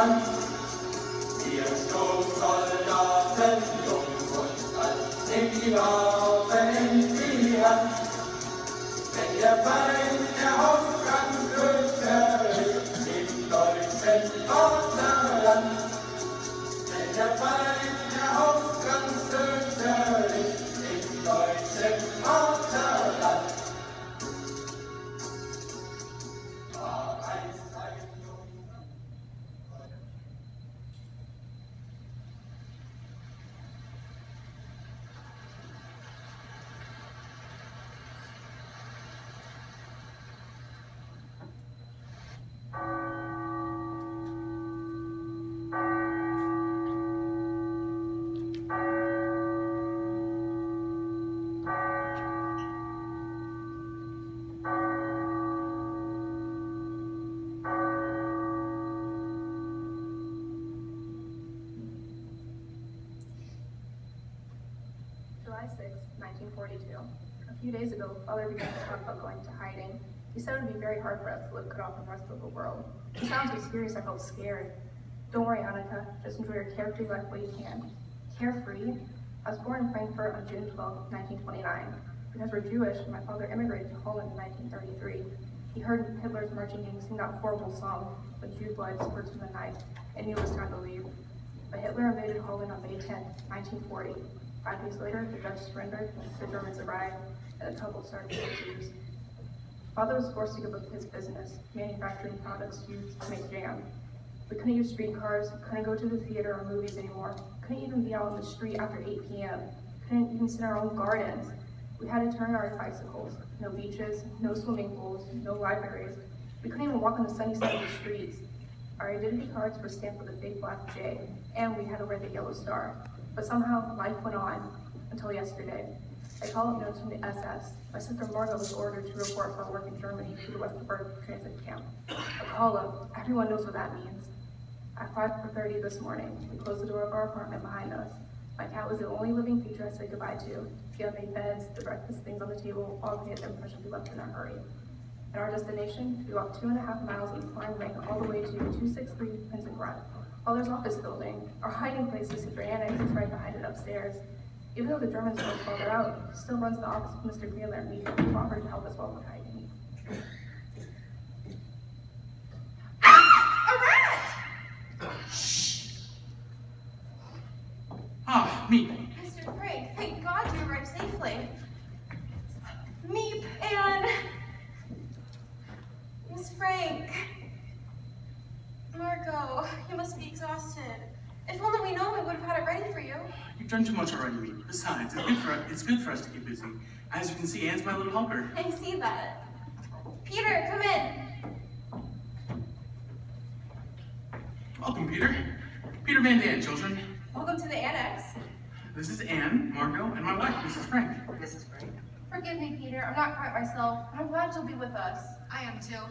Land. Wir Stoßsoldaten, jung und alt, nehmt die Waffe in die Hand. Wenn der Feind erhofft ganz fürchterlich im deutschen Vaterland. Wenn der Feind erhofft ganz fürchterlich im deutschen Vaterland. War einst ein Junge. July 6, 1942. A few days ago, Father began to talk about going to hiding. He said it would be very hard for us to live cut off from the rest of the world. He sounded so serious I felt scared. Don't worry, Annika. Just enjoy your carefree life while you can. Carefree? I was born in Frankfurt on June 12, 1929. Because we're Jewish, my father immigrated to Holland in 1933. He heard Hitler's marching gang sing that horrible song, "When Jew blood spurts from the night," and knew it was time to leave. But Hitler invaded Holland on May 10, 1940. 5 days later, the Dutch surrendered, the Germans arrived, and the trouble started with the Jews. Father was forced to give up his business, manufacturing products used to make jam. We couldn't use streetcars, couldn't go to the theater or movies anymore, couldn't even be out on the street after 8 p.m., couldn't even sit in our own gardens. We had to turn our bicycles. No beaches, no swimming pools, no libraries. We couldn't even walk on the sunny side of the streets. Our identity cards were stamped with a big black J, and we had to wear the yellow star. But somehow, life went on, until yesterday. I called up notes from the SS. My sister Margot was ordered to report for her work in Germany to the Westerbork transit camp. A call-up, everyone knows what that means. At 5:30 this morning, we closed the door of our apartment behind us. My cat was the only living creature I said goodbye to. She had made beds, the breakfast things on the table, all gave the impression we left in a hurry. At our destination, we walked 2.5 miles and climbed rank all the way to 263 Vincent Run. Father's office building, our hiding place is Secret Annex, is right behind it upstairs. Even though the Germans know Father out, he still runs the office with Mr. Greeler and we offered to help us while we're hiding. A rat! Shh! Ah, Meep. Mr. Frank, thank God you arrived safely. Meep and... Miss Frank. Margot, you must be exhausted. If only we know we would have had it ready for you. You've done too much already, Meep. Besides, it's good for us to keep busy. As you can see, Anne's my little helper. I see that. Peter, come in. Welcome, Peter. Peter Van Daan, children. Welcome to the annex. This is Anne, Margot, and my wife, Mrs. Frank. Mrs. Frank. Forgive me, Peter. I'm not quite myself. I'm glad you'll be with us. I am too.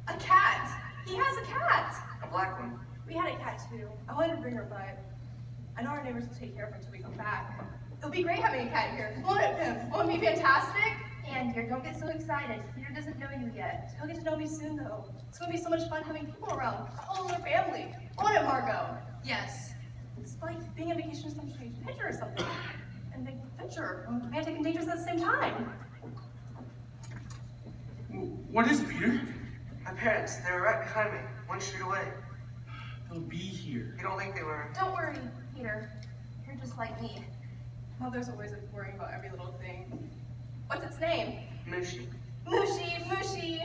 A cat! He has a cat! A black one. We had a cat too. I wanted to bring her, but I know our neighbors will take care of her until we come back. It'll be great having a cat here. Won't it, Pim? Won't it be fantastic? And dear, don't get so excited. Peter doesn't know you yet. He'll get to know me soon, though. It's going to be so much fun having people around. A whole other family. Won't it, Margot? Yes. It's like being on vacation with some strange adventure or something. And adventure, romantic and dangerous at the same time. What is it, Peter? My parents, they were right behind me, 1 street away. They'll be here. You don't think they were? Don't worry, Peter. You're just like me. Mother's always worrying about every little thing. What's its name? Mushy. Mushy, Mushy.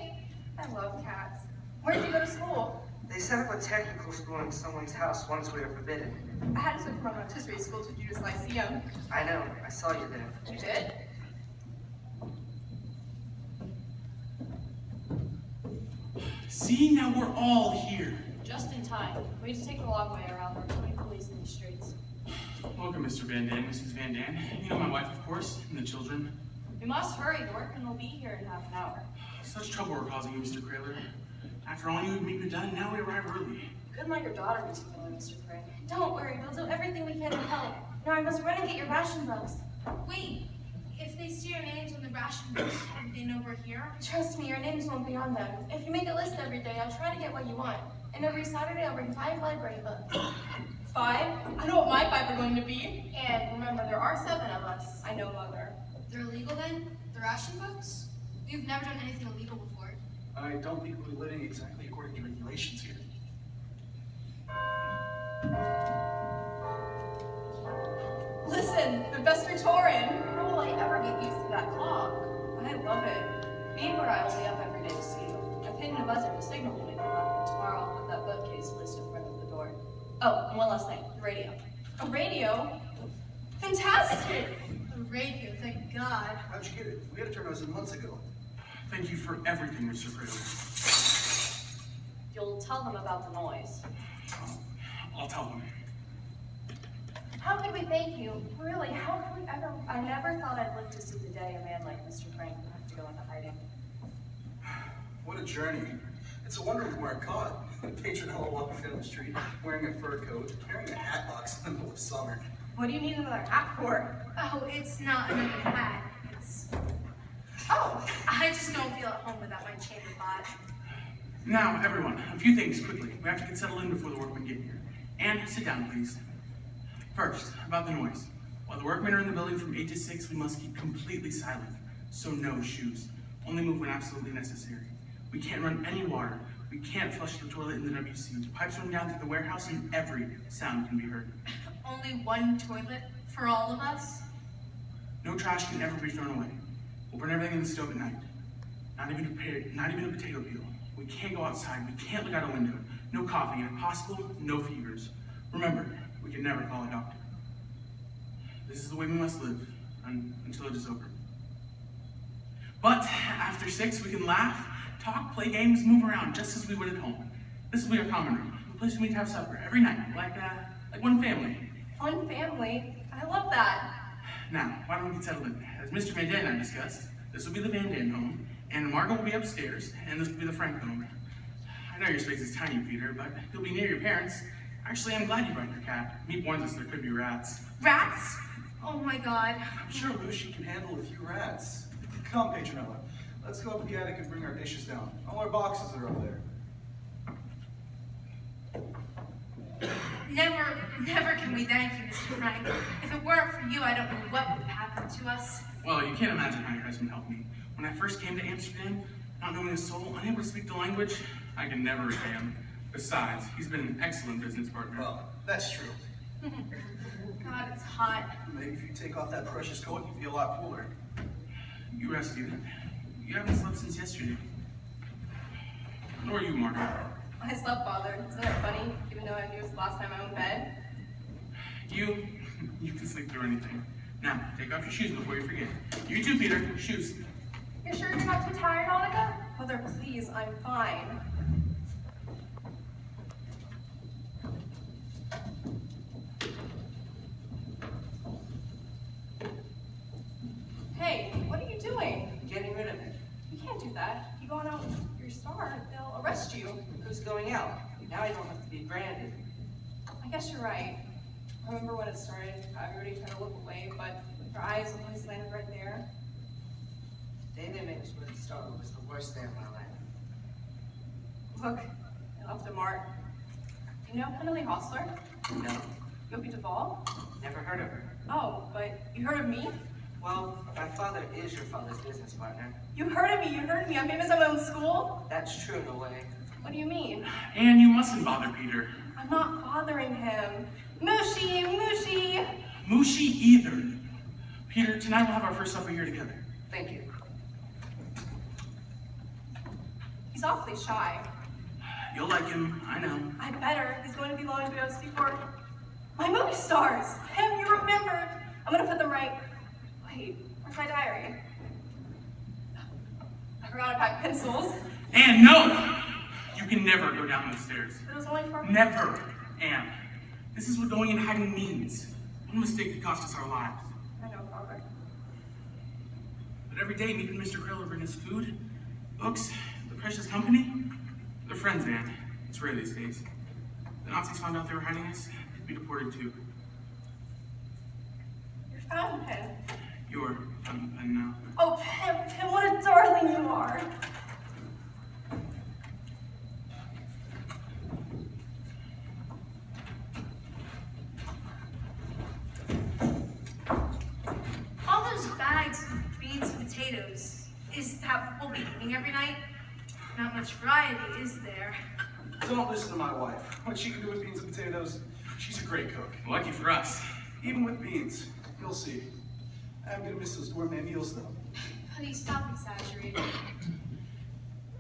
I love cats. Where did you go to school? They set up a technical school in someone's house once we were forbidden. I had to switch from Montessori school to Judas Lyceum. I know, I saw you there. You did? See, now we're all here. Just in time. We had to take the long way around. There were 20 police in the streets. Welcome, Mr. Van Daan, Mrs. Van Daan. You know my wife, of course, and the children. We must hurry. The workmen will be here in half an hour. Such trouble we're causing you, Mr. Kraler. After all you and me have done, now we arrive early. Couldn't let your daughter be together, Mr. Frank. Don't worry, we'll do everything we can to help. Now I must run and get your ration box. Wait, If they see our names on the ration books, they know we're here. Trust me, your names won't be on them. If you make a list every day, I'll try to get what you want. And every Saturday, I'll bring 5 library books. 5? I know what my 5 are going to be. And remember, there are 7 of us. I know, Mother. They're illegal then? The ration books? You've never done anything illegal before. I don't think we're living exactly according to regulations here. Listen, the Vespertorin. How will I ever get used to that clock? I love it. Being where I will be up every day to see you. I've hidden a buzzer to signal when we come up, and tomorrow I'll have that bookcase placed in front of the door. Oh, and one last thing, the radio. A radio? Fantastic! A radio, thank God. How'd you get it? We had to turn ours in months ago. Thank you for everything, Mr. Cradle. You'll tell them about the noise. I'll tell them. How could we thank you? Really, how could we ever? I never thought I'd live to see the day a man like Mr. Frank would have to go into hiding. What a journey. It's a wonder we weren't caught. Petronella walking down the street, wearing a fur coat, carrying a hat box in the middle of summer. What do you need another hat for? Oh, it's not another hat. It's... Oh, I just don't feel at home without my chamber pot. Now, everyone, a few things quickly. We have to get settled in before the workmen get here. And sit down, please. First, about the noise. While the workmen are in the building from 8 to 6, we must keep completely silent. So no shoes. Only move when absolutely necessary. We can't run any water. We can't flush the toilet in the WC. The pipes run down through the warehouse and every sound can be heard. Only one toilet for all of us? No trash can ever be thrown away. We'll burn everything in the stove at night. Not even a potato peel. We can't go outside. We can't look out a window. No coughing, and if possible, no fevers. Remember, we can never call a doctor. This is the way we must live until it is over. But after 6, we can laugh, talk, play games, move around just as we would at home. This will be our common room, the place we meet to have supper every night, like one family. one family. I love that. Now, why don't we get settled in? As Mr. Van Dan and I discussed, this will be the Van Dan home, and Margot will be upstairs, and this will be the Frank home. I know your space is tiny, Peter, but you'll be near your parents. Actually, I'm glad you brought your cat. Meat warns us there could be rats. Rats? Oh my God. I'm sure Lucy can handle a few rats. Come, Petronella. Let's go up to the attic and bring our dishes down. All our boxes are up there. Never can we thank you, Mr. Frank. If it weren't for you, I don't know what would have happened to us. Well, you can't imagine how your husband helped me. When I first came to Amsterdam, not knowing a soul, unable to speak the language, I can never repay him. Besides, he's been an excellent business partner. Well, that's true. God, it's hot. Maybe if you take off that precious coat, you'd be a lot cooler. You rescued him. You haven't slept since yesterday. Nor are you, Margaret. I slept, Father. Isn't it funny? Even though I knew it was the last time I owned bed. You can sleep through anything. Now, take off your shoes before you forget. You too, Peter. Shoes. You're sure you're not too tired, Monica? Mother, please, I'm fine. Hey, what are you doing? Getting rid of it. You can't do that. You go out with your star, they'll arrest you. Who's going out? Now I don't have to be branded. I guess you're right. Remember when it started, everybody tried to look away, but your eyes always landed right there. The day they made us with the star was the worst day of my life. Look, I left a mark. Do you know Penelly Hostler? No, Yogi Duvall? never heard of her. Oh, but you heard of me? Well, my father is your father's business partner. You heard of me, you heard me. I'm famous at my own school. That's true in a way. What do you mean? And you mustn't bother Peter. I'm not bothering him. Mushy, mushy. Mushy either. Peter, tonight we'll have our first supper here together. Thank you. He's awfully shy. You'll like him, I know. I better. He's going to be long to go see for my movie stars. Him, you remembered. I'm gonna put them right. Wait, where's my diary? I forgot to pack pencils. And no! You can never go down those stairs. It was only for Never, Anne. This is what going in hiding means. One mistake could cost us our lives. I know, Father. But every day, me and Mr. Krill bring us food, books, the precious company. They're friends, Anne. It's rare these days. The Nazis found out they were hiding us, they'd be deported too. Your fountain pen. You're, no. Oh, Pim, what a darling you are. All those bags of beans and potatoes, is that what we'll be eating every night? Not much variety, is there? Don't listen to my wife. What she can do with beans and potatoes, she's a great cook. Lucky for us. Even with beans, you'll see. I'm gonna miss those gourmet meals though. Honey, stop exaggerating.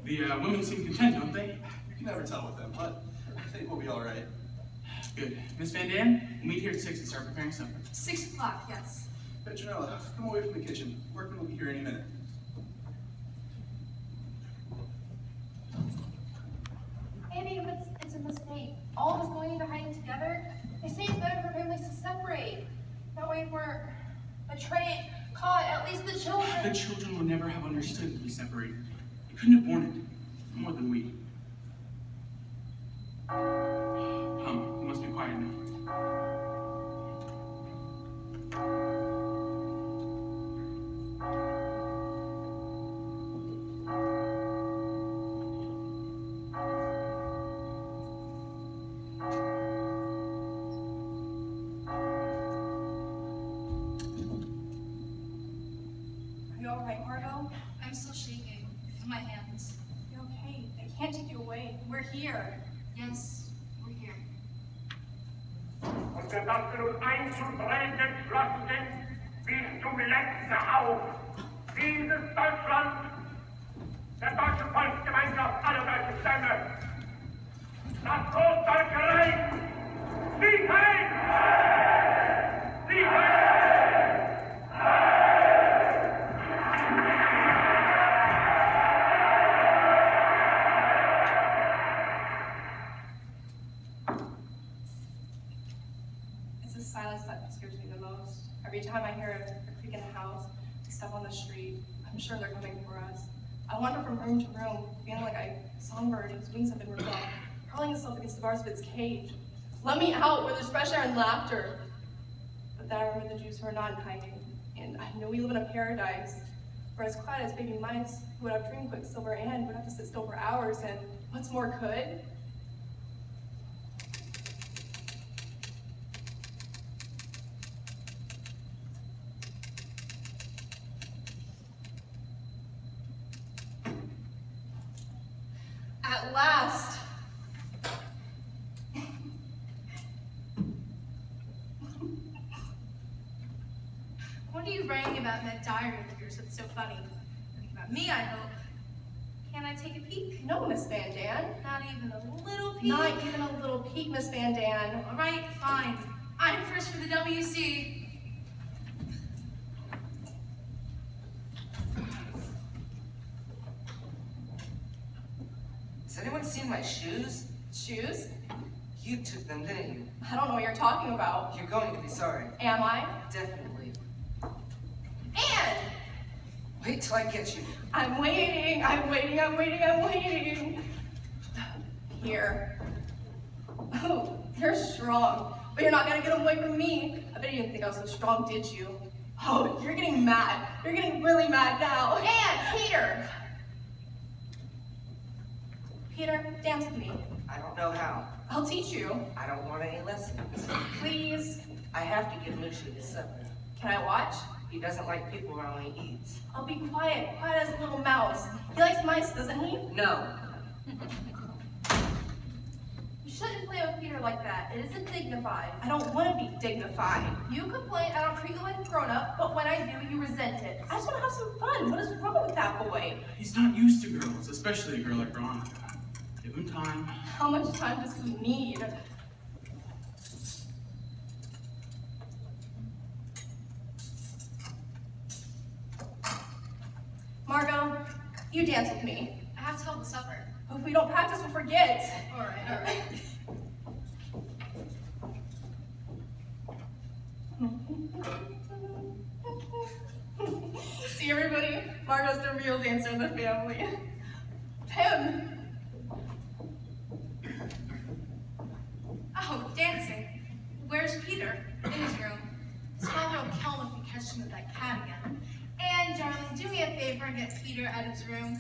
The women seem content, don't they? You can never tell with them, but I think we'll be all right. Good. Miss Van Dam, we'll meet here at 6 and start preparing supper. 6 o'clock, yes. Petronella, come away from the kitchen. Workman will be here any minute. Maybe it's a mistake. All of us going into hiding together. They say it's better for families to separate. That way if we're betrayed, caught, at least the children. The children will never have understood that we separated. They couldn't have borne it. More than we. Come, we must be quiet now. Are you all right, Margot? I'm still shaking. Feel my hands. You're okay. They can't take you away. We're here. Yes, we're here. Unter das du 1 und 3 entschlossen sind, bis zum letzten Hauch, dieses Deutschland, der deutsche Volksgemeinschaft aller deutschen Stämme, das Großdeutsche Reich, Sieg heil! Sieg heil! It's the silence that scares me the most. Every time I hear a creak in the house, I step on the street, I'm sure they're coming for us. I wander from room to room, feeling like a songbird whose wings have been ripped off, hurling itself against the bars of its cage. Let me out where there's fresh air and laughter. But then I remember the Jews who are not in hiding, and I know we live in a paradise, where as quiet as baby mice who would have dreamed Quicksilver and would have to sit still for hours, and what's more could. At last! What are you writing about in that diary of yours that's so funny? Nothing about me, I hope. Can I take a peek? No, Miss Van Dan. Not even a little peek? Not even a little peek, Miss Van Dan. All right, fine. I'm first for the WC. Has anyone seen my shoes? Shoes? You took them, didn't you? I don't know what you're talking about. You're going to be sorry. Am I? Definitely. Anne! Wait till I get you. I'm waiting, I'm waiting, I'm waiting, I'm waiting. Here. Oh, you're strong. But you're not gonna get away from me. I bet you didn't think I was so strong, did you? Oh, you're getting mad. You're getting really mad now. Anne, Peter! Peter, dance with me. I don't know how. I'll teach you. I don't want any lessons. Please. I have to give Lucy his supper. Can I watch? He doesn't like people around when he eats. I'll be quiet, quiet as a little mouse. He likes mice, doesn't he? No. You shouldn't play with Peter like that. It isn't dignified. I don't want to be dignified. You complain I don't treat you like a grown-up, but when I do, you resent it. I just want to have some fun. What is wrong with that boy? He's not used to girls, especially a girl like Veronica. Give him time. How much time does he need? Margot, you dance with me. I have to help with supper. If we don't practice, we'll forget. All right, all right. See everybody? Margot's the real dancer in the family. Pim! Oh, dancing. Where's Peter? In his room. His father will kill him if we catch him with that cat again. Peter out of his room.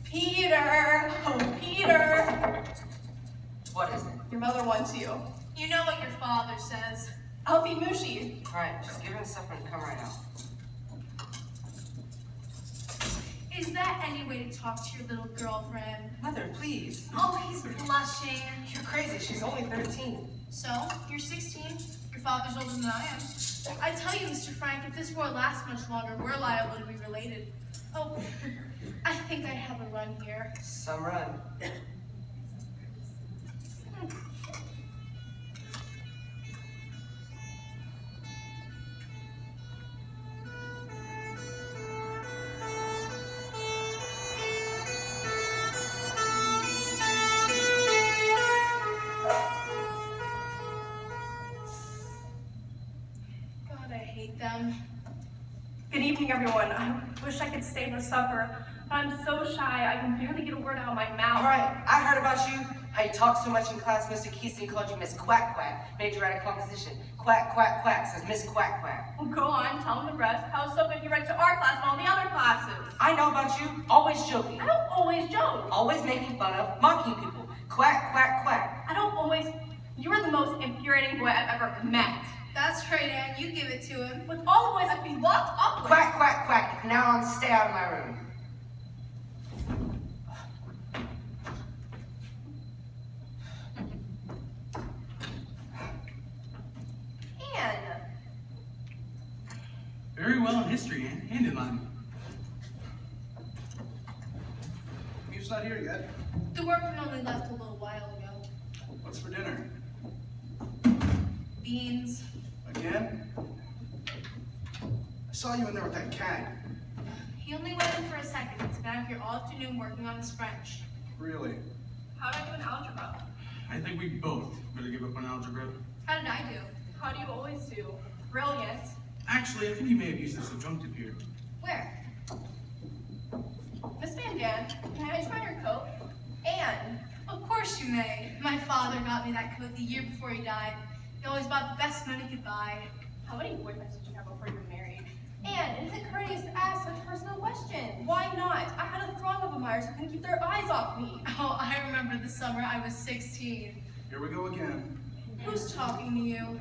Peter! Oh, Peter! What is it? Your mother wants you. You know what your father says. Alfie Mushi. Alright, just give her the stuff and come right out. Is that any way to talk to your little girlfriend? Mother, please. Oh, he's blushing. You're crazy. She's only 13. So, you're 16. Your father's older than I am. I tell you, Mr. Frank, if this war lasts much longer, we're liable to be related. Oh, I think I have a run here. Some run. God, I hate them. Good evening, everyone. I wish I could stay for supper, but I'm so shy I can barely get a word out of my mouth. Alright, I heard about you. How you talk so much in class. Mr. Keeston called you Miss Quack Quack. Made you write a composition. Quack, quack, quack, says Miss Quack Quack. Well, go on, tell them the rest. How so good you read to our class and all the other classes? I know about you. Always joking. I don't always joke. Always making fun of, mocking people. Quack, quack, quack. I don't always... You are the most infuriating boy I've ever met. That's right, Anne. You give it to him. With all the boys I'd be locked up with. Quack, quack, quack. Now on, stay out of my room. Anne. Very well in history and in Latin. He's not here yet. The workman only left a little while ago. What's for dinner? Beans. Again? I saw you in there with that cat. He only went in for a second. He's been out here all afternoon working on his French. Really? How did I do in algebra? I think we both better give up on algebra. How did I do? How do you always do? Brilliant. Actually, I think you may have used the subjunctive here. Where? Miss Van Dam, can I try your coat? Anne. Of course you may. My father got me that coat the year before he died. He always bought the best money he could buy. How many boyfriends did you have before you were married? Anne, is it courteous to ask such personal questions? Why not? I had a throng of admirers who couldn't keep their eyes off me. Oh, I remember the summer I was 16. Here we go again. Who's talking to you?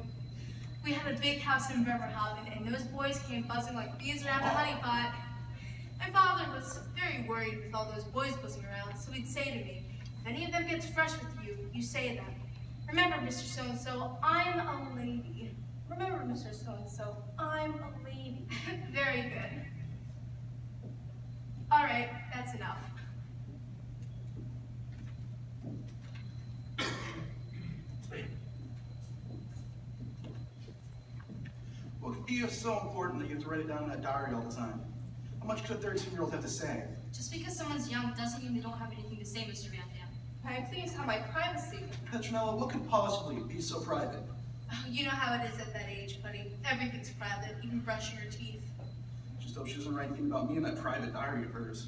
We had a big house in Bremerhaven, and those boys came buzzing like bees around a honey pot. My father was very worried with all those boys buzzing around, so he'd say to me, if any of them gets fresh with you, you say to them, remember, Mr. So-and-so, I'm a lady. Remember, Mr. So-and-so, I'm a lady. Very good. All right, that's enough. What could be so important that you have to write it down in that diary all the time? How much could a 13-year-old have to say? Just because someone's young doesn't mean they don't have anything to say, Mr. Van Dam. Can I please have my privacy? Petronella, what could possibly be so private? Oh, you know how it is at that age, buddy. Everything's private, even brushing your teeth. Just hope she doesn't write anything about me in that private diary of hers.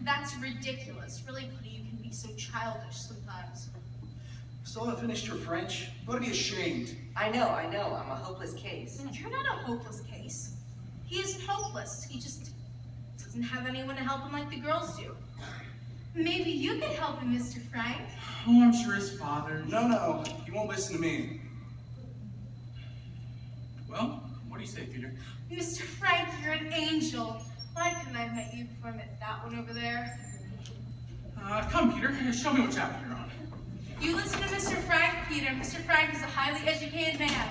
That's ridiculous. Really, buddy, you can be so childish sometimes. Still haven't finished your French? You ought to be ashamed. I know. I'm a hopeless case. You're not a hopeless case. He isn't hopeless. He just doesn't have anyone to help him like the girls do. Maybe you could help him, Mr. Frank. Oh, I'm sure his father. No, he won't listen to me. Well, what do you say, Peter? Mr. Frank, you're an angel. Why couldn't I have met you before I met that one over there? Come, Peter. Show me what chapter you're on. You listen to Mr. Frank, Peter. Mr. Frank is a highly educated man.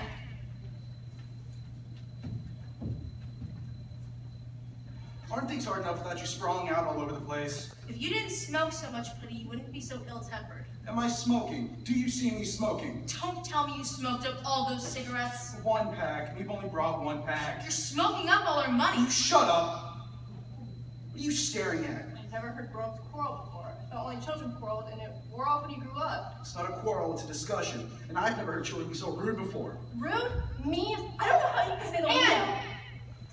Aren't things hard enough without you sprawling out all over the place? If you didn't smoke so much, Putty, you wouldn't be so ill-tempered. Am I smoking? Do you see me smoking? Don't tell me you smoked up all those cigarettes. One pack. We've only brought one pack. You're smoking up all our money. You shut up. What are you staring at? I've never heard grown-ups quarrel before. The only children quarreled, and it wore off when you grew up. It's not a quarrel, it's a discussion. And I've never heard children be so rude before. Rude? Mean? I don't know how you can say the Anne!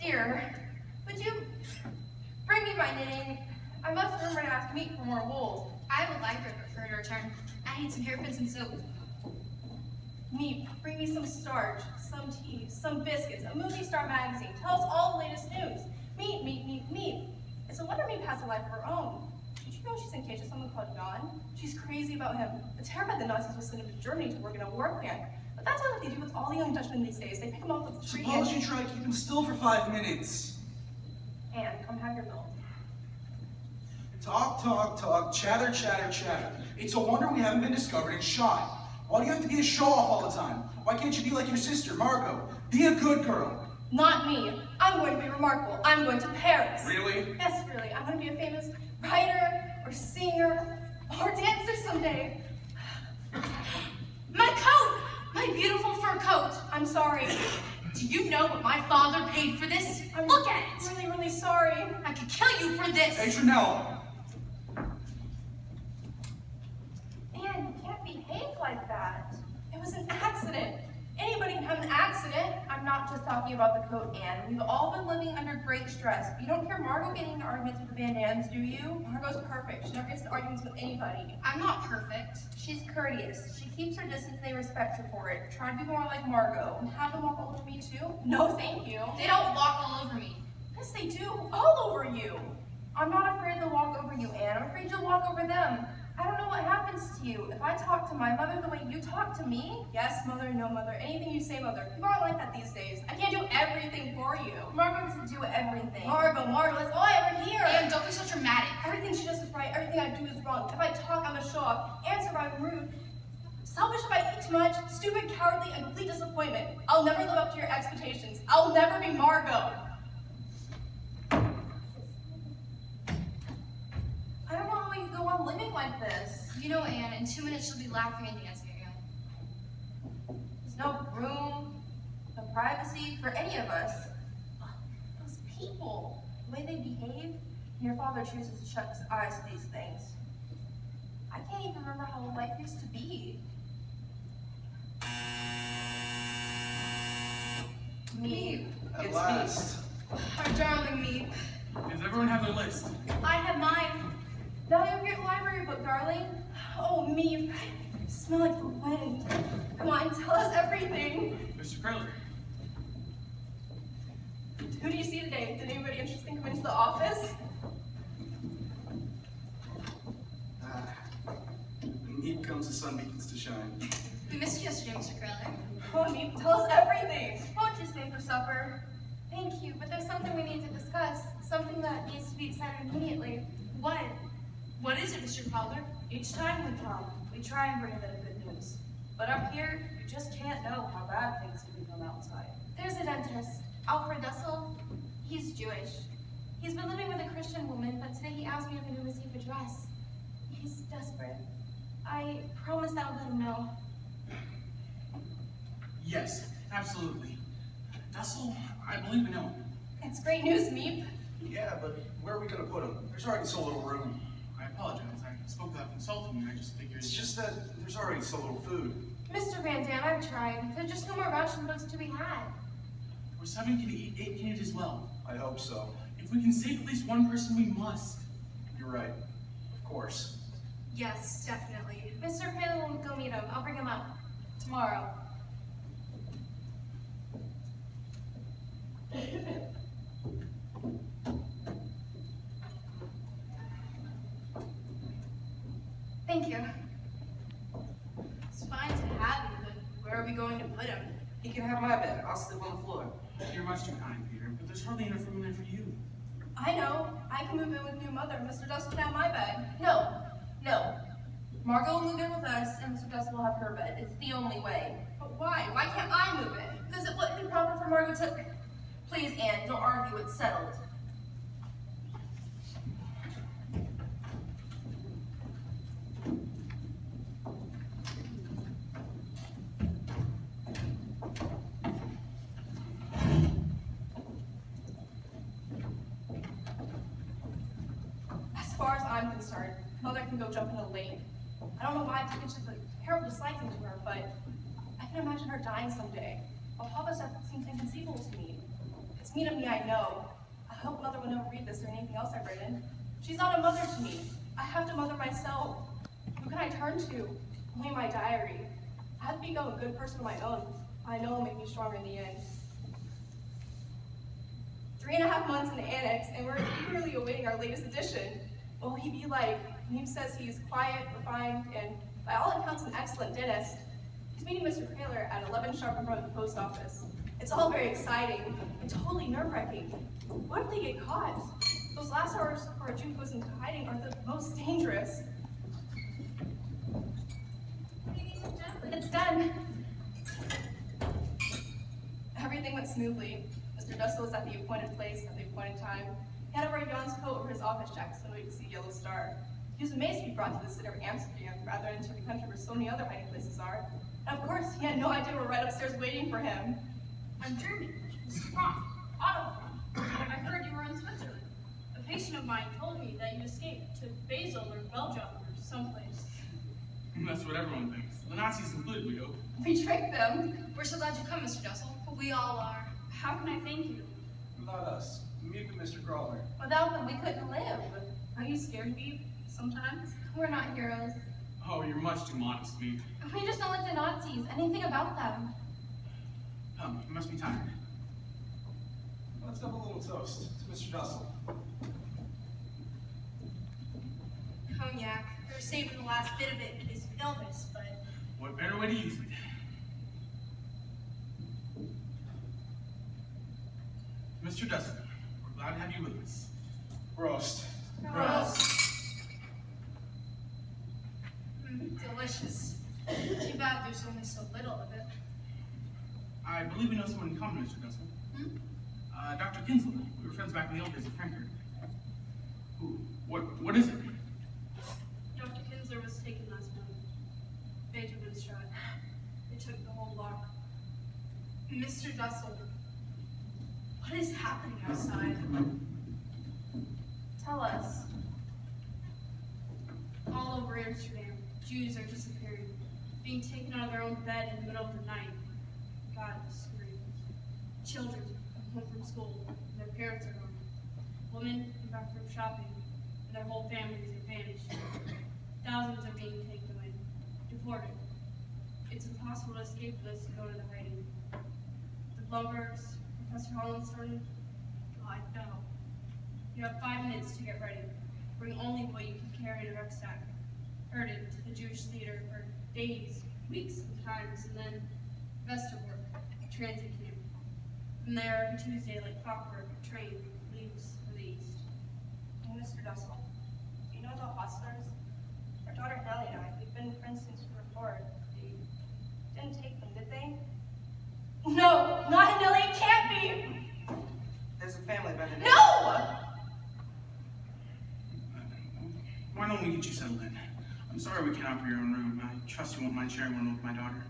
Dear, would you bring me my knitting? I must remember to ask Meat for more wool. I would like for her to return. I need some hairpins and soap. Meat, bring me some starch, some tea, some biscuits, a movie star magazine. Tell us all the latest news. Meat. It's a wonder Maeve has a life of her own. Did you know she's engaged to someone called Jan? She's crazy about him. The terrified the Nazis will send him to Germany to work in a war camp. But that's not what they do with all the young Dutchmen these days. They pick him up with the tree. Suppose you try to keep him still for 5 minutes. And come have your milk. Talk, talk, talk, chatter, chatter, chatter. It's a wonder we haven't been discovered and shot. Why do you have to be a show-off all the time? Why can't you be like your sister, Margot? Be a good girl. Not me. I'm going to be remarkable. I'm going to Paris. Really? Yes, really. I'm going to be a famous writer or singer or dancer someday. My coat! My beautiful fur coat! I'm sorry. Do you know what my father paid for this? I'm Look at it! really, really sorry. I could kill you for this! Hey, Chanel. Anne, you can't behave like that. It was an accident. Anybody can have an accident. I'm not just talking about the coat, Anne. We've all been living under great stress. You don't hear Margot getting into arguments with the Van Dams, do you? Margot's perfect. She never gets into arguments with anybody. I'm not perfect. She's courteous. She keeps her distance and they respect her for it. Try to be more like Margot. And have them walk all over me too? No, thank you. They don't walk all over me. Yes, they do. All over you. I'm not afraid they'll walk over you, Anne. I'm afraid you'll walk over them. I don't know what happens to you. If I talk to my mother the way you talk to me, yes, mother, no mother, anything you say, mother. People aren't like that these days. I can't do everything for you. Margot doesn't do everything. Margot, that's all I ever hear. And don't be so dramatic. Everything she does is right. Everything I do is wrong. If I talk, I'm a show-off. Answer, I'm rude. Selfish if I eat too much. Stupid, cowardly, and complete disappointment. I'll never live up to your expectations. I'll never be Margot. I don't know how we can go on living like this. You know, Anne, in 2 minutes she'll be laughing and dancing again. There's no room, no privacy for any of us. Those people, the way they behave, and your father chooses to shut his eyes to these things. I can't even remember how life used to be. Me. At It's last. Our darling me. Does everyone have their list? I have mine. Now you have your library book, darling. Oh, me. You smell like the wind. Come on, tell us everything. Mr. Curler. Who do you see today? Did anybody interesting come into the office? When heat comes, the sun begins to shine. We missed you yesterday, Mr. Crowler. Oh, me, tell us everything. Won't you stay for supper? Thank you, but there's something we need to discuss. Something that needs to be decided immediately. What? What is it, Mr. Crowler? Each time we come, we try and bring a bit of good news. But up here, you just can't know how bad things can become outside. There's a dentist, Alfred Dussel. He's Jewish. He's been living with a Christian woman, but today he asked me if I knew his safe address. He's desperate. I promised I would let him know. Yes, absolutely. Dussel, I believe we know him. It's great news, Meep. Yeah, but where are we gonna put him? There's already so little room. I apologize. I spoke without consulting you. I just figured. It's just that there's already so little food. Mr. Van Dam, I've tried. There's just no more ration books to be had. We're 7 can eat, 8 can eat as well. I hope so. If we can save at least one person, we must. You're right. Of course. Yes, definitely. Mr. Crandall will go meet him. I'll bring him up. Tomorrow. Thank you. It's fine to have him, but where are we going to put him? He can have my bed. I'll sleep on the floor. You're much too kind, Peter, but there's hardly enough room in there for you. I know. I can move in with new mother. Mr. Dussel can have my bed. No, no. Margot will move in with us, and Mr. Dussel will have her bed. It's the only way. But why? Why can't I move in? Because it wouldn't be proper for Margot to... Please, Anne, don't argue. It's settled. As far as I'm concerned, Mother can go jump in a lake. I don't know why I took such a terrible disliking to her, but I can imagine her dying someday. While Papa's death seems inconceivable to me. It's me to me, I know. I hope Mother will never read this or anything else I've written. She's not a mother to me. I have to mother myself. Who can I turn to? Only my diary. I have to become a good person of my own. I know it'll make me stronger in the end. 3.5 months in the annex, and we're eagerly awaiting our latest edition. What will he be like? Neem says he's quiet, refined, and by all accounts an excellent dentist. He's meeting Mr. Kraler at 11 sharp in front of the post office. It's all very exciting and totally nerve-wracking. What if they get caught? Those last hours before Jude goes into hiding are the most dangerous. Ladies and gentlemen, It's done. Everything went smoothly. Mr. Dussel was at the appointed place at the appointed time. He had to wear Jan's coat over his office jacket so he could see Yellow Star. He was amazed to be brought to the city of Amsterdam rather than to the country where so many other hiding places are. And of course, he had no idea we're right upstairs waiting for him. I'm German. This is France. Otto France. I heard you were in Switzerland. A patient of mine told me that you escaped to Basel or Belgium or someplace. That's what everyone thinks. The Nazis included, we hope. We tricked them. We're so glad you come, Mr. Dussel. We all are. How can I thank you? Without us, meet with Mr. Crawler. Without them, we couldn't live. Are you scared, Beep? Sometimes. we're not heroes. Oh, you're much too modest, Beep. We just don't like the Nazis, anything about them. Come, you must be tired. Let's have a little toast to Mr. Dussel. Cognac. We were saving the last bit of it in case of illness, but What better way to use it? Mr. Dussel, we're glad to have you with us. Roast. Delicious. Too bad there's only so little of it. I believe we know someone in common, Mr. Dussel. Dr. Kinsley. We were friends back in the old days at Frankfurt. Who? What is it? Dr. Kinsler was taken last month. Benjamin shot. They took the whole block. Mr. Dussel, what is happening outside? Tell us. All over Amsterdam, Jews are disappearing, being taken out of their own bed in the middle of the night. God screams. Children come home from school, and their parents are gone. Women come back from shopping, and their whole families have vanished. Thousands are being taken away, deported. It's impossible to escape this and go to the hiding. The Blumbergs, Professor Hollenstern, God, no. You have 5 minutes to get ready. Bring only what you can carry in a rucksack. Herded to the Jewish theater for days, weeks, sometimes, and then Westerbork, a transit camp. From there, every Tuesday, like clockwork, a train leaves for the east. And Mr. Dussel, do you know the Hostlers? Our daughter Nellie and I, we've been friends since we were 4. They didn't take them, did they? No, not Nellie, it can't be! There's a family by the name. No! Why don't we get you settled in? I'm sorry we can't offer your own room. I trust you won't mind sharing one with my daughter.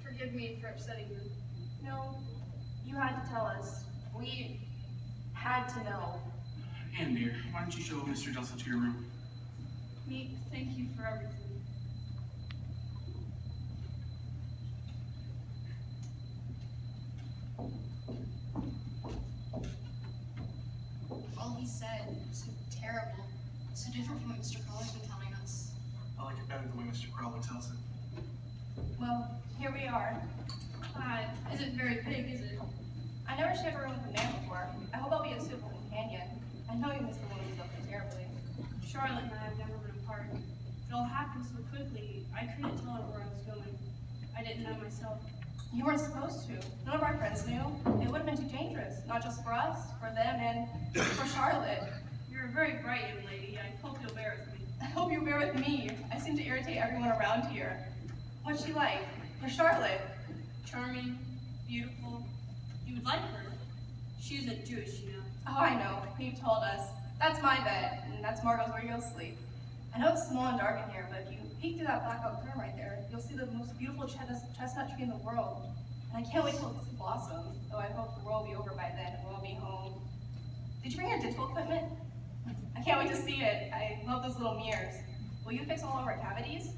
Forgive me for upsetting you. No, you had to tell us. We had to know. Anne, dear, why don't you show Mr. Dussel to your room? Me, thank you for everything. All he said was so terrible, so different from what Mr. Crawler's been telling us. I like it better the way Mr. Crawler tells it. Well, here we are. Isn't very big, is it? I never shared a room with a man before. I hope I'll be a suitable companion. I know you miss the woman you loved so terribly. Charlotte and I have never been apart. It all happened so quickly, I couldn't tell her where I was going. I didn't know myself. You weren't supposed to. None of our friends knew. It would have been too dangerous, not just for us, for them, and for Charlotte. You're a very bright young lady. I hope you'll bear with me. I hope you bear with me. I seem to irritate everyone around here. What's she like? For Charlotte? Charming, beautiful. You would like her. She isn't Jewish, you know. Oh, I know. You've told us. That's my bed, and that's Margot's where you'll sleep. I know it's small and dark in here, but if you peek through that blackout curtain right there, you'll see the most beautiful chestnut tree in the world. And I can't wait till it blossoms, though I hope the world will be over by then and we'll all be home. Did you bring your dental equipment? I can't wait to see it. I love those little mirrors. Will you fix all of our cavities?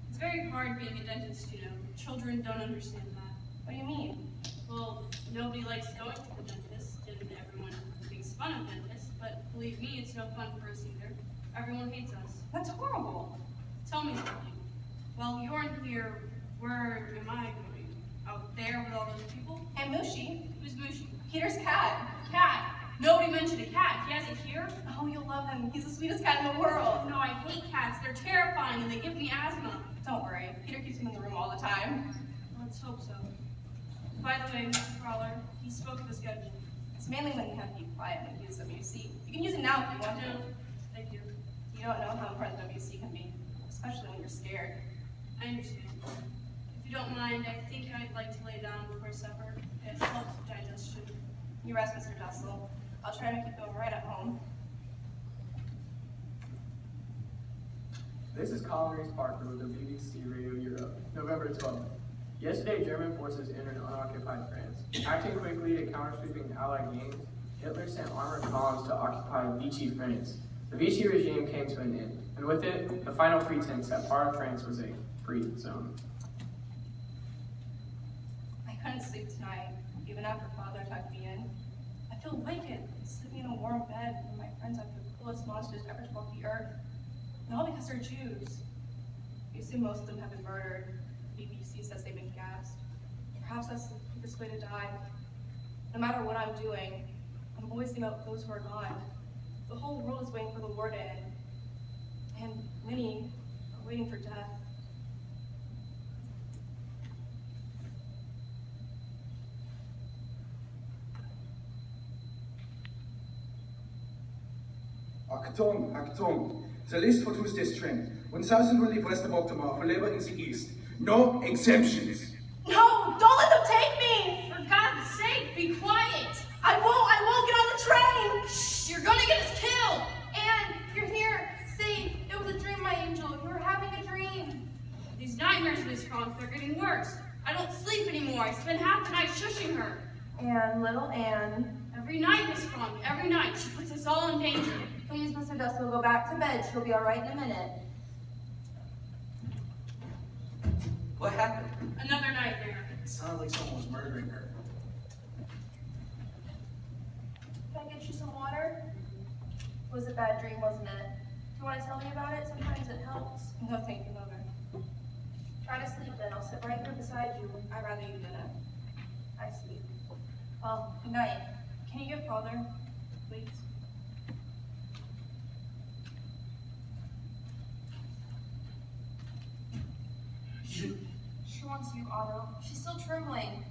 It's very hard being a dentist, you know. Children don't understand that. What do you mean? Well, nobody likes going to the dentist, and everyone makes fun of dentists, but believe me, it's no fun for us either. Everyone hates us. That's horrible. Tell me something. Well, you aren't here, where am I going? Out there with all those people? And Mushi, Who's Mushi? Peter's cat. Cat! Nobody mentioned a cat. He has it here? Oh, you'll love him. He's the sweetest cat in the world. No, I hate cats. They're terrifying and they give me asthma. Don't worry. Peter keeps him in the room all the time. Let's hope so. By the way, Mr. Fowler, he spoke of the schedule. It's mainly when you have to be quiet when you use WC. You can use it now if you want to. Thank you. You don't know how important WC can be, especially when you're scared. I understand. If you don't mind, I think I'd like to lay down before supper. It helps with digestion. You rest, Mr. Dussel. I'll try to make you feel right at home. This is Colin Reese Parker with the BBC Radio Europe, November 12th. Yesterday, German forces entered unoccupied France. Acting quickly to counter-sweeping Allied gains, Hitler sent armored columns to occupy Vichy, France. The Vichy regime came to an end, and with it, the final pretense that part of France was a free zone. I couldn't sleep tonight, even after Father tucked me in. I feel wicked, sleeping in a warm bed when my friends have the coolest monsters ever to walk the earth. And all because they're Jews. We assume most of them have been murdered. The BBC says they've been gassed. Perhaps that's the quickest way to die. No matter what I'm doing, I'm always thinking about those who are gone. The whole world is waiting for the war to end. And many are waiting for death. Achtung, Achtung. The list for Tuesday's train. 1,000 will leave west of Baltimore for labor in the east. No exemptions. No! Don't let them take me! For God's sake, be quiet! I won't get on the train! Shh, you're gonna get us killed! And you're here, safe. It was a dream, my angel. You were having a dream. These nightmares, Miss Kronk, they're getting worse. I don't sleep anymore. I spend half the night shushing her. And little Anne. Every night, Miss Kronk, every night. She puts us all in danger. Please, Mr. Dussel, go back to bed. She'll be all right in a minute. What happened? Another nightmare. It sounded like someone was murdering her. Can I get you some water? It was a bad dream, wasn't it? Do you want to tell me about it? Sometimes it helps. No, thank you, Mother. Try to sleep then. I'll sit right here beside you. I'd rather you didn't. I sleep. Well, good night. Can you get Father, please? She wants you, Otto. She's still trembling.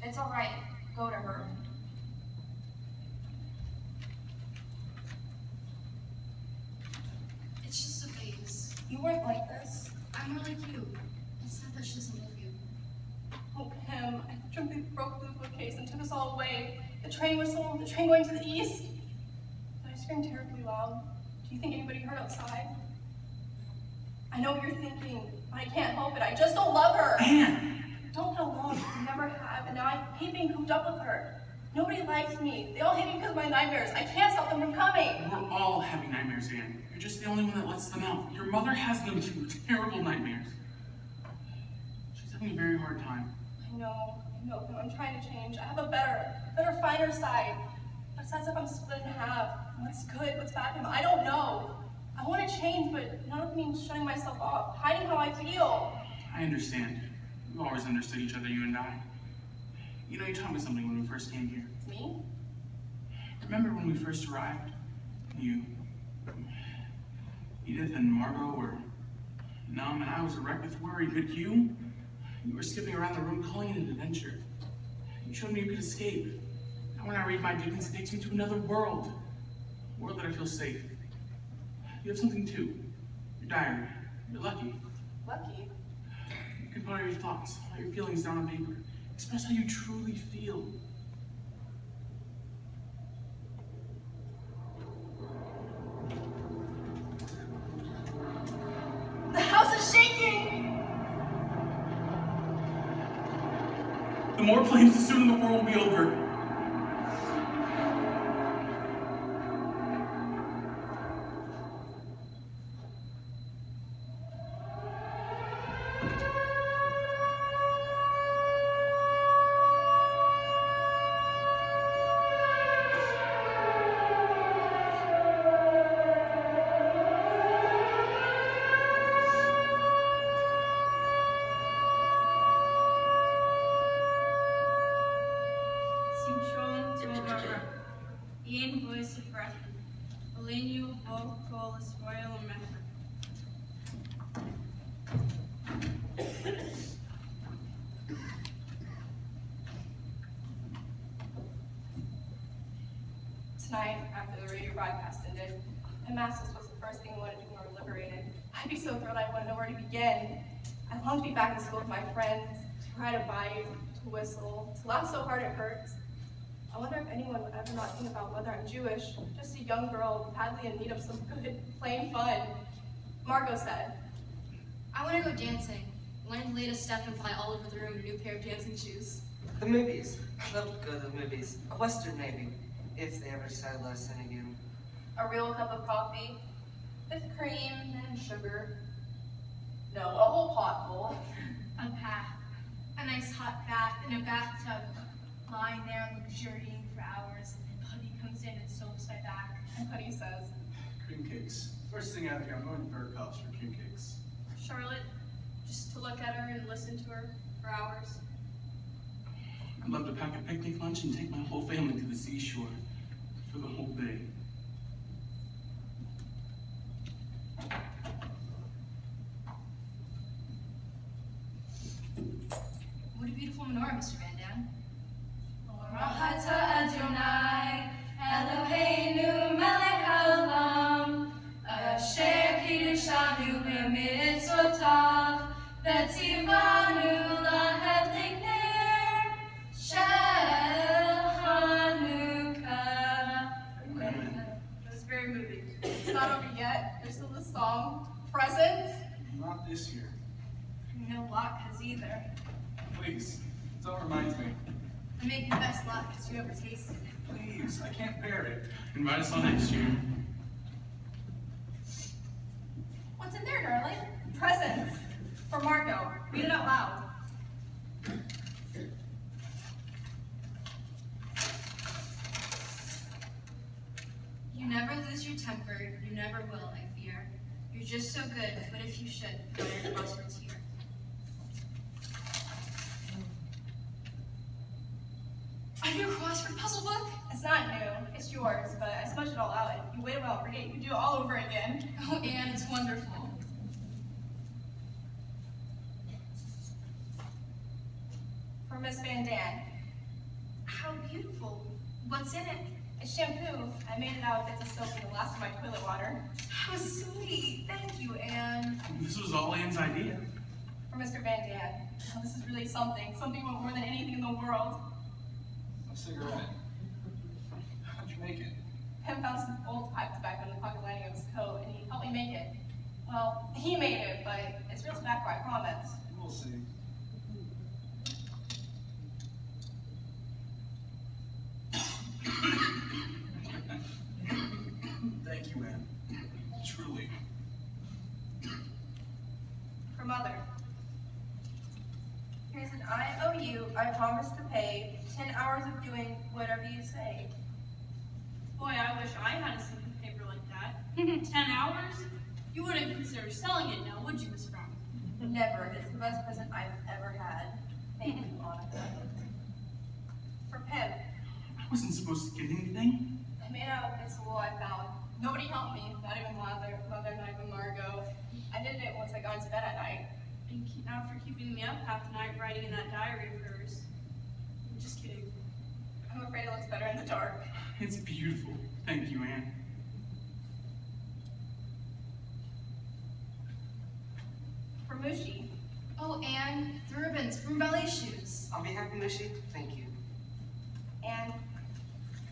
It's all right. Go to her. It's just a phase. You weren't like this. I'm more like you. It's not that she doesn't love you. Oh, him. I dreamt they broke the bookcase and took us all away. The train whistle, the train going to the east. Did I scream terribly loud? Do you think anybody heard outside? I know what you're thinking, but I can't help it. I just don't love her. Anne! Don't get along. You never have, and now I hate being cooped up with her. Nobody likes me. They all hate me because of my nightmares. I can't stop them from coming. We're all having nightmares, Anne. You're just the only one that lets them out. Your mother has them too. Terrible nightmares. She's having a very hard time. I know, but I'm trying to change. I have a better, finer side. But it's as if I'm split in half. What's good, what's bad for him, I don't know. I want to change, but none of it means shutting myself off, hiding how I feel. I understand. We've always understood each other, you and I. You know, you taught me something when we first came here. Me? Remember when we first arrived? You, Edith and Margot were numb, and I was a wreck with worry, but you were skipping around the room calling it an adventure. You showed me you could escape. And when I read my Dickens, it takes me to another world. A world that I feel safe. You have something too. Your diary. You're lucky. Lucky? You can put all your thoughts, all your feelings down on paper. Express how you truly feel. The house is shaking! The more flames, the sooner the war will be over. broadcast ended, and Masses was the first thing I wanted to do when we were liberated. I'd be so thrilled I wouldn't know where to begin. I longed to be back in school with my friends, to ride a bike, to whistle, to laugh so hard it hurts. I wonder if anyone would ever not think about whether I'm Jewish, just a young girl badly in need of some good, plain fun. Margot said, I want to go dancing. Learn the latest step and fly all over the room in a new pair of dancing shoes. The movies. I'd love to go to the movies. A Western maybe, if they ever decide to let us in again. a real cup of coffee with cream and sugar. No, a whole pot full. A bath. A nice hot bath in a bathtub. Lying there luxuriating for hours, and Putty comes in and soaks my back. And Putty says, Cream cakes. First thing out of here, I'm going to Bird Cups for cream cakes. Charlotte, just to look at her and listen to her for hours. I'd love to pack a picnic lunch and take my whole family to the seashore for the whole day. What a beautiful menorah, Mr. Van Dam. Rahata Adonai, Eloheinu melech haolam, asher kiddushanu b'mitzvotav, v'tzivanu lahadlik ner shel Hanukkah. It was very moving. It's not over yet. There's still the song, Presents. Not this year. No latkes either. Please, don't remind me. I make the best latkes you ever tasted. Please, I can't bear it. Invite us all next year. What's in there, darling? Presents. For Margot. Read it out loud. You never lose your temper. You never will, I fear. You're just so good, but if you should, put your crosswords here. A new crossword puzzle book? It's not new. It's yours, but I smudged it all out. If you wait a while and forget, you can do it all over again. Oh, Anne, it's wonderful. For Miss Van Dam. How beautiful. What's in it? It's shampoo. I made it out of bits of soap in the last of my toilet water. How sweet. Thank you, Anne. This was all Anne's idea. For Mr. Van Dam. Oh, this is really something. Something more than anything in the world. A cigarette. How'd you make it? Pim found some old pipe tobacco in the pocket lining of his coat, and he helped me make it. Well, he made it, but it's real tobacco, I promise. We'll see. Thank you, Anne. Truly. For Mother. Here's an IOU. I promise to pay 10 hours of doing whatever you say. Boy, I wish I had a slip of paper like that. 10 hours? You wouldn't consider selling it now, would you, Miss Brown? Never. It's the best present I've ever had. Thank you, Monica. For Pim. I wasn't supposed to get anything. I made out of bits of wool I found. Nobody helped me, not even Mother, not even Margot. I did it once I got into bed at night. And after keeping me up half the night writing in that diary of hers. I'm just kidding. I'm afraid it looks better in the dark. It's beautiful. Thank you, Anne. For Mushi. Oh, Anne, the ribbons from ballet shoes. On behalf of Mushi, thank you. And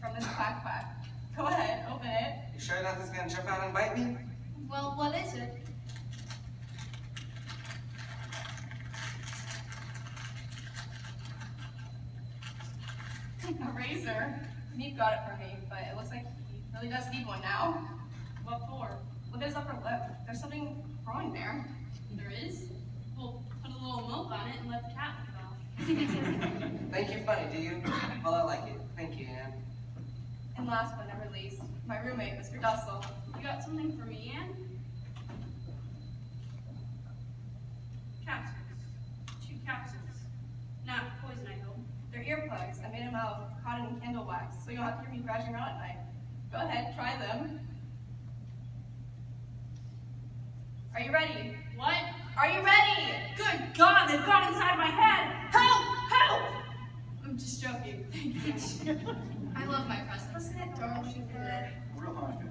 from this quack quack. Go ahead, open it. You sure nothing's gonna jump out and bite me? Well, what is it? A razor. Meep got it for me, but it looks like he really does need one now. What for? Look at his upper lip. There's something growing there. There is? Well, put a little milk on it and let the cat lick it off. Think you're funny, do you? Well, I like it. Thank you, Anne. And last but never least, my roommate, Mr. Dussel. You got something for me, Anne? Capsules. 2 capsules. Not poison, I hope. They're earplugs. I made them out of cotton and candle wax, so you don't have to hear me crashing around at night. Go ahead, try them. Are you ready? What? Are you ready? Good God, they've got inside my head! Help! Help! I'm just joking. I love my presents. Wasn't it darling good? Real Hanukkah.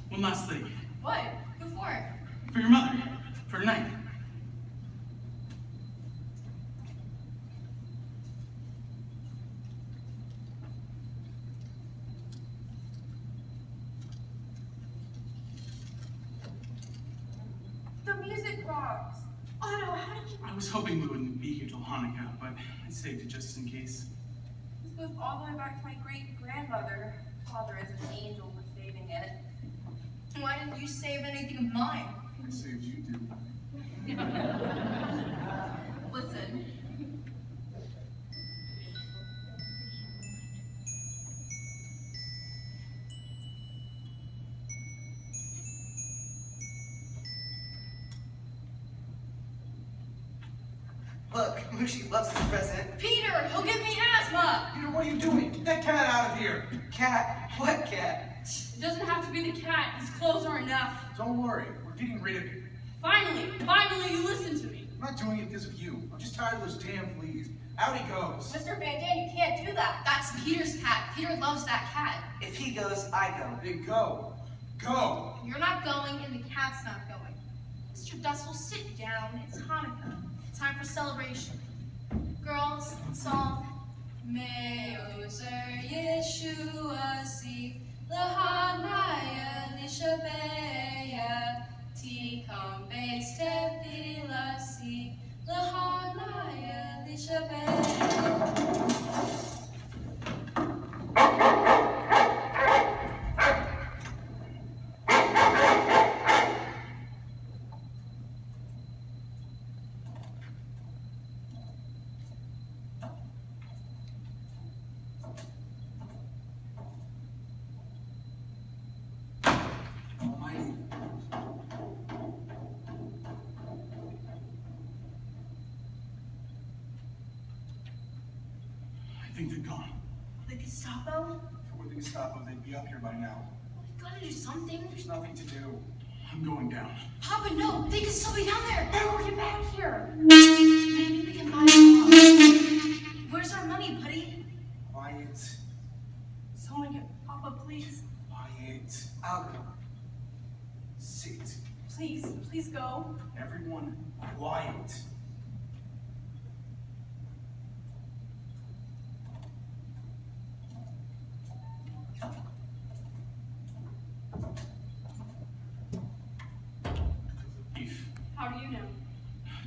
One last thing. What? Go for it. For your mother. For tonight. The music box. Otto, how did you? I was hoping we wouldn't be here till Hanukkah, but I saved it just in case. This goes all the way back to my great-grandmother. Father is an angel for saving it. Why didn't you save anything of mine? I saved you, dude. Listen. Look, Mushi loves this present. Peter, he'll give me asthma! Peter, what are you doing? Get that cat out of here. Cat? What cat? It doesn't have to be the cat. His clothes are enough. Don't worry, we're getting rid of it. Finally you listen to me. I'm not doing it because of you. I'm just tired of those damn fleas. Out he goes. Mr. Van Dam, you can't do that. That's Peter's cat. Peter loves that cat. If he goes, I go. Then go. Go. You're not going and the cat's not going. Mr. Dussel, sit down. It's Hanukkah. Time for celebration. Girls, song. Me'ozer Yeshua si lahanaya lishabeya tikam beis tefila si lahanaya lishabeya. I think they're gone. The Gestapo? If it were the Gestapo, they'd be up here by now. We gotta do something. There's nothing to do. I'm going down. Papa, no! They can still be down there! No, get back here. Maybe we can buy them off. Where's our money, buddy? Quiet. Someone get Papa, please. Quiet. I'll go. Sit. Please go. Everyone, quiet. Beef. How do you know?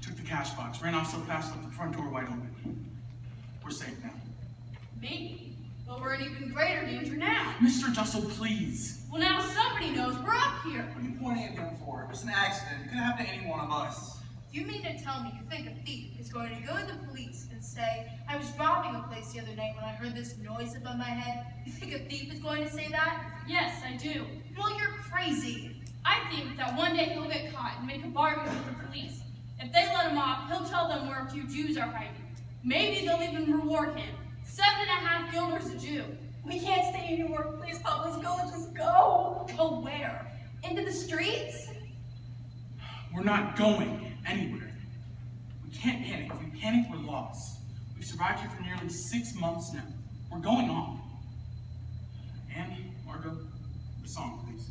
Took the cash box, ran off so fast, left the front door wide open. We're safe now. Maybe. But we're in even greater danger now. Mr. Dussel, please. Well, now somebody knows we're up here. What are you pointing at him for? It was an accident. It could happen to any one of us. You mean to tell me you think a thief is going to go to the police and say, I was robbing a place the other night when I heard this noise above my head? You think a thief is going to say that? Yes, I do. Well, you're crazy. I think that one day he'll get caught and make a bargain with the police. If they let him off, he'll tell them where a few Jews are hiding. Maybe they'll even reward him. 7.5 guilders a Jew. We can't stay anymore. Please, Papa, let's go. Let's just go. Go where? Into the streets? We're not going anywhere. We can't panic. If we panic, we're lost. We've survived here for nearly 6 months now. We're going on. And, Margot, the song, please.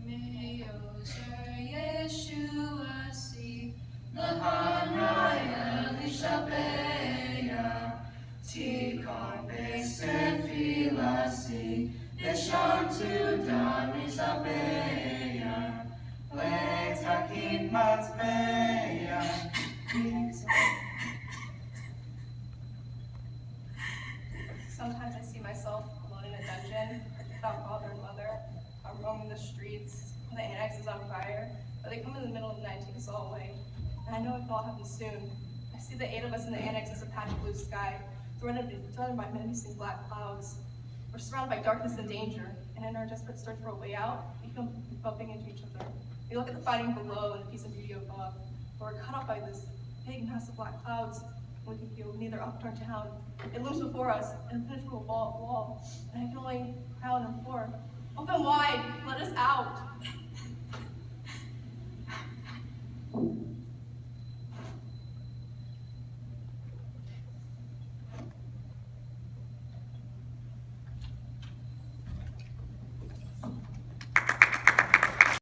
Me'ozer Yeshua si lahanaya lishabeya tikam beis tefila si leshantu dan lisabeya letakin matzbeya. Sometimes I see myself alone in a dungeon without father and mother. I'm roaming the streets. The annex is on fire. Or they come in the middle of the night and take us all away. And I know it will all happen soon. I see the 8 of us in the annex as a patch of blue sky, surrounded by menacing black clouds. We're surrounded by darkness and danger, and in our desperate search for a way out, we come bumping into each other. We look at the fighting below and the peace and beauty above, but we're cut off by this big, massive black clouds, and we can feel neither up nor down. It looms before us, an impenetrable wall, and I can only cry out and implore, open wide, let us out.